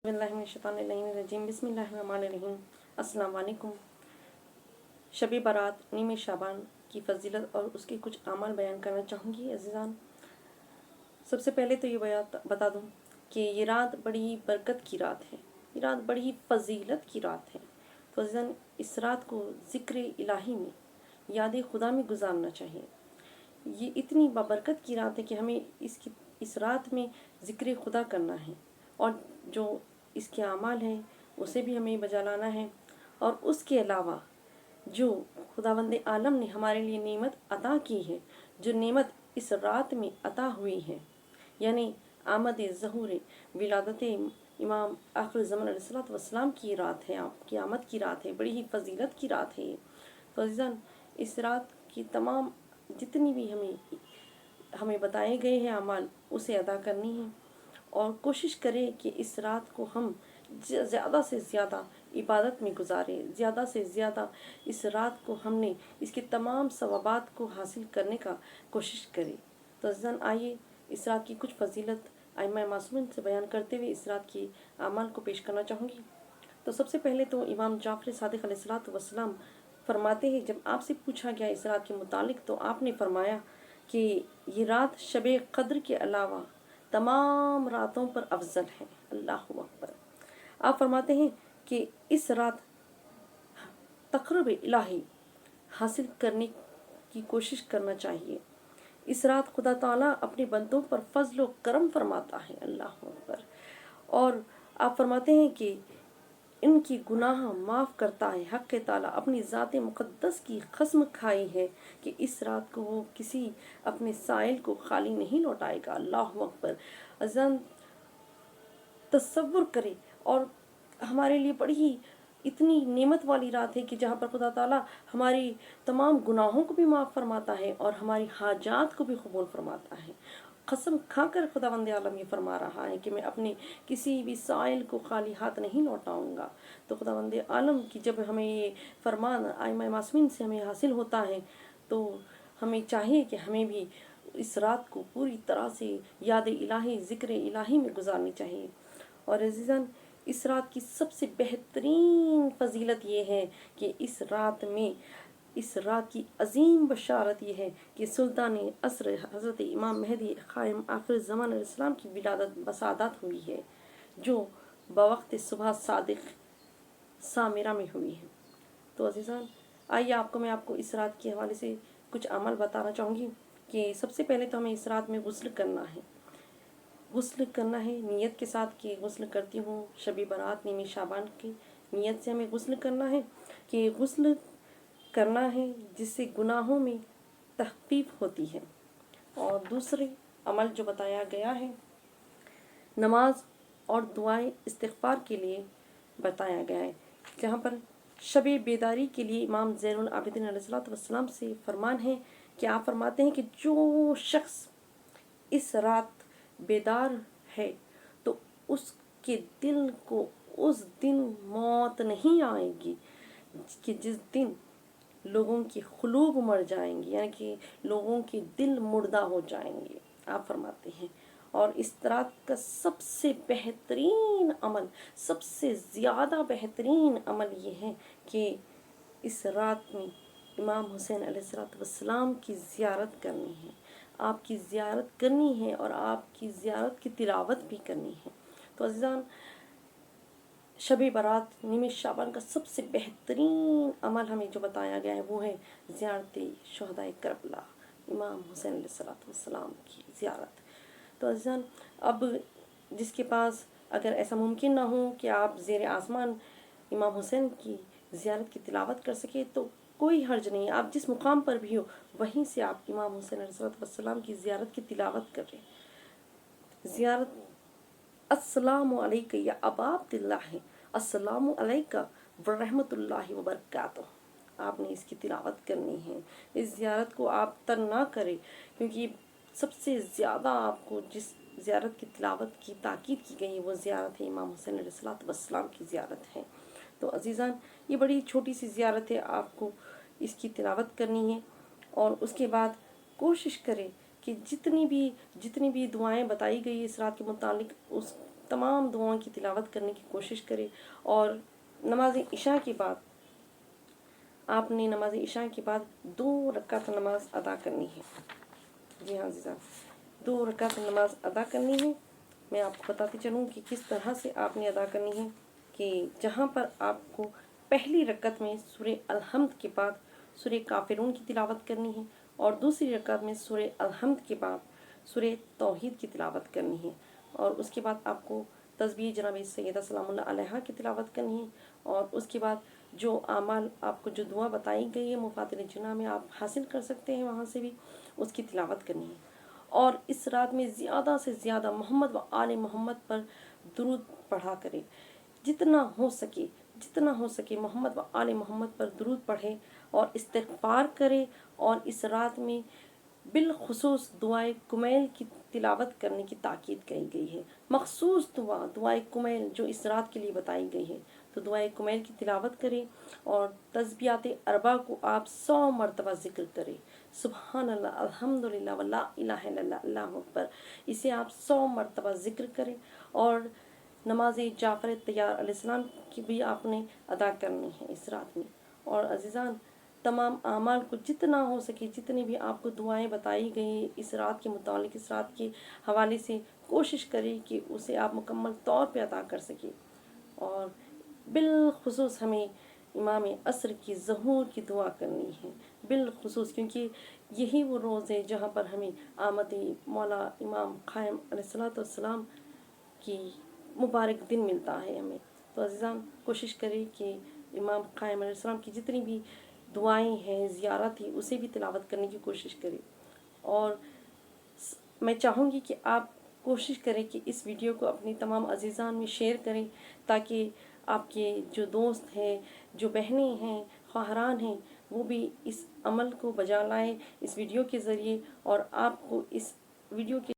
बिस्मिल्लाहिर्रहमानिर्रहीम बिस्मिल्लाहिर्रहमानिर्रहीम। अस्सलाम वालेकुम। शब बारात नीम शाबान की फजीलत और उसके कुछ अमाल बयान करना चाहूँगी अज़ीज़ान। सबसे पहले तो ये बता दूँ कि ये रात बड़ी बरकत की रात है, ये रात बड़ी फजीलत की रात है। तो अज़ीज़ान, इस रात को ज़िक्र इलाही में, याद खुदा में गुजारना चाहिए। ये इतनी बाबरकत की रात है कि हमें इस रात में ज़िक्र खुदा करना है और जो इसके अमाल हैं उसे भी हमें बजा लाना है। और उसके अलावा जो खुदावंद आलम ने हमारे लिए नेमत अता की है, जो नेमत इस रात में अता हुई है, यानी आमद ज़हूर विलादत इमाम आखिर ज़मान अलैहिस्सलातु वस्सलाम की रात है, आपकी आमद की रात है, बड़ी ही फजीलत की रात है ये। तो अज़ीज़ान, इस रात की तमाम जितनी भी हमें बताए गए हैं अमाल, उसे अदा करनी है और कोशिश करें कि इस रात को हम ज़्यादा से ज़्यादा इबादत में गुजारें, ज़्यादा से ज़्यादा इस रात को हमने इसके तमाम सवाबात को हासिल करने का कोशिश करें। तो अज़ीज़ान, आइए इस रात की कुछ फजीलत आइमा मासूमिन से बयान करते हुए इस रात की अमाल को पेश करना चाहूँगी। तो सबसे पहले तो इमाम जाफ़र सादिक़ अलैहिस्सलातु वस्सलाम फरमाते हैं, जब आपसे पूछा गया इस रात के मुतालिक तो आपने फरमाया कि ये रात शब क़द्र के अलावा तमाम रातों पर अफजल है। अल्लाहु अकबर। आप फरमाते हैं कि इस रात तक़र्रुब इलाही हासिल करने की कोशिश करना चाहिए। इस रात खुदा ताला अपने बंदों पर फजल व करम फरमाता है। अल्लाहु अकबर। और आप फरमाते हैं कि इनकी गुनाह माफ़ करता है। हक़ ताला अपनी ज़ात मुक़द्दस की कसम खाई है कि इस रात को वो किसी अपने साइल को खाली नहीं लौटाएगा। अल्लाहु अकबर। अज़ान, तसव्वुर करें, और हमारे लिए बड़ी ही इतनी नेमत वाली रात है कि जहाँ पर खुदा ताला हमारी तमाम गुनाहों को भी माफ़ फरमाता है और हमारी हाजात को भी कबूल फरमाता है। कसम खाकर खुदावंद आलम ये फरमा रहा है कि मैं अपने किसी भी साइल को खाली हाथ नहीं लौटाऊंगा। तो खुदावंद आलम की जब हमें ये फरमान आइमा मासूमीन से हमें हासिल होता है तो हमें चाहिए कि हमें भी इस रात को पूरी तरह से याद इलाही, ज़िक्र इलाही में गुजारनी चाहिए। और अज़ीज़ान, इस रात की सबसे बेहतरीन फजीलत ये है कि इस रात की अजीम बशारत ये है कि सुल्तान असर हज़रत इमाम मेहदी क़ाइम आखिर ज़मान अलैहिस्सलाम की विलादत बसादत हुई है, जो बवक्त सुबह सादिक़ सामिरा में हुई है। तो अज़ीज़ान, आइए मैं आपको इस रात के हवाले से कुछ अमल बताना चाहूँगी कि सबसे पहले तो हमें इस रात में गुस्ल करना है। गुस्ल करना है नियत के साथ कि गुस्ल करती हूँ शब बारात नीम शाबान की नियत से हमें गुस्ल करना है कि गुस्ल करना है जिससे गुनाहों में तख़फ़ीफ़ होती है। और दूसरे अमल जो बताया गया है, नमाज और दुआएं इस्तिग़फ़ार के लिए बताया गया है, जहाँ पर शब बेदारी के लिए इमाम ज़ैनुल आबिदीन अलैहिस्सलातु वस्सलाम से फरमान है कि आप फरमाते हैं कि जो शख्स इस रात बेदार है तो उसके दिल को उस दिन मौत नहीं आएगी कि जिस दिन लोगों की क़ुलूब मर जाएंगी, यानी कि लोगों के दिल मुर्दा हो जाएंगे, आप फरमाते हैं। और इस रात का सबसे बेहतरीन अमल, सबसे ज़्यादा बेहतरीन अमल ये है कि इस रात में इमाम हुसैन अलैहिस्सलाम की ज़ियारत करनी है, आपकी ज़ियारत करनी है और आपकी ज़ियारत की तिलावत भी करनी है। तो अज़ीज़ान, शब बारात नीम शाबान का सबसे बेहतरीन अमल हमें जो बताया गया है वो है ज़ियारत शुहदाए करबला, इमाम हुसैन अलैहिस्सलाम की ज़ियारत। तो अज़ीज़ान, अब जिसके पास अगर ऐसा मुमकिन ना हो कि आप ज़ेर आसमान इमाम हुसैन की ज़ियारत की तिलावत कर सके तो कोई हर्ज नहीं, आप जिस मुकाम पर भी हो वहीं से आप इमाम हुसैन अलैहिस्सलाम की ज़ियारत की तिलावत करें। ज़ियारत अस्सलामु अलैका या अबा अब्दिल्लाह, अस्सलामु अलैका व रहमतुल्लाहि व बरकातुहू, आपने इसकी तिलावत करनी है। इस ज़ियारत को आप तर ना करें, क्योंकि सबसे ज़्यादा आपको जिस ज़ियारत की तिलावत की ताकीद की गई है वो ज़ियारत है इमाम हुसैन अलैहिस्सलाम की ज़ियारत है। तो अज़ीज़ान, ये बड़ी छोटी सी ज़ियारत है, आपको इसकी तिलावत करनी है और उसके बाद कोशिश करें कि जितनी भी दुआएं बताई गई इस रात के मुतालिक उस तमाम दुआओं की तिलावत करने की कोशिश करें। और नमाज इशा के बाद आपने नमाज इशा के बाद 2 रकात नमाज अदा करनी है। जी हाँ अज़ीज़ान, 2 रकात नमाज अदा करनी है। मैं आपको बताती चलूँ कि किस तरह से आपने अदा करनी है, कि जहाँ पर आपको पहली रकत में सूरह अल-हम्द के बाद सूरह काफिरून की तिलावत करनी है, और दूसरी रकत में सूरह अल-हम्द के बाद सूरह तौहीद की तिलावत करनी है, और उसके बाद आपको तस्बीह जनाब सैयदा सलामुल्लाह अलैहा की तिलावत करनी है। और उसके बाद जो आमाल आपको जो दुआ बताई गई है मुफातिल जिन्ना में आप हासिल कर सकते हैं, वहाँ से भी उसकी तिलावत करनी है। और इस रात में ज़्यादा से ज़्यादा मोहम्मद व आले मोहम्मद पर दुरूद पढ़ा करें। जितना हो सके मोहम्मद व आले मोहम्मद पर दुरूद पढ़े और इस्तिग़फ़ार करे। और इस रात में बिलखुसूस दुआए कुमैल की तिलावत करने की ताकीद कही गई है। मखसूस दुआए कुमैल जो इस रात के लिए बताई गई है, तो दुआए कुमैल की तिलावत करें। और तस्बीहात अरबा को आप 100 मरतबा ज़िक्र करें। सुबहान अल्लाह, अल्हम्दुलिल्लाह व ला इलाहा इल्लल्लाह, अल्लाहु अकबर, इसे आप 100 मरतबा ज़िक्र करें। और नमाज जाफ़र तैयार अलैहिस्सलाम की भी आपने अदा करनी है इस रात में। और अज़ीज़ान, तमाम आमाल को जितना हो सके, जितनी भी आपको दुआएं बताई गई इस रात के मुतालिक, इस रात के हवाले से, कोशिश करें कि उसे आप मुकम्मल तौर पे अदा कर सकें। और बिलखुसूस हमें इमाम असर की ज़हूर की दुआ करनी है बिलखुसूस, क्योंकि यही वो रोज़ है जहाँ पर हमें आमद मौला इमाम क़ाइम अलैहिस्सलाम की मुबारक दिन मिलता है हमें। तो अज़ीज़ान, कोशिश करें कि इमाम क़ाइम अलैहिस्सलाम की जितनी भी दुआएं हैं, ज़ियारत थी, उसे भी तिलावत करने की कोशिश करें। और मैं चाहूँगी कि आप कोशिश करें कि इस वीडियो को अपनी तमाम अज़ीज़ान में शेयर करें, ताकि आपके जो दोस्त हैं, जो बहनें हैं, ख़्वाहरान हैं, वो भी इस अमल को बजा लाएँ इस वीडियो के ज़रिए। और आपको इस वीडियो के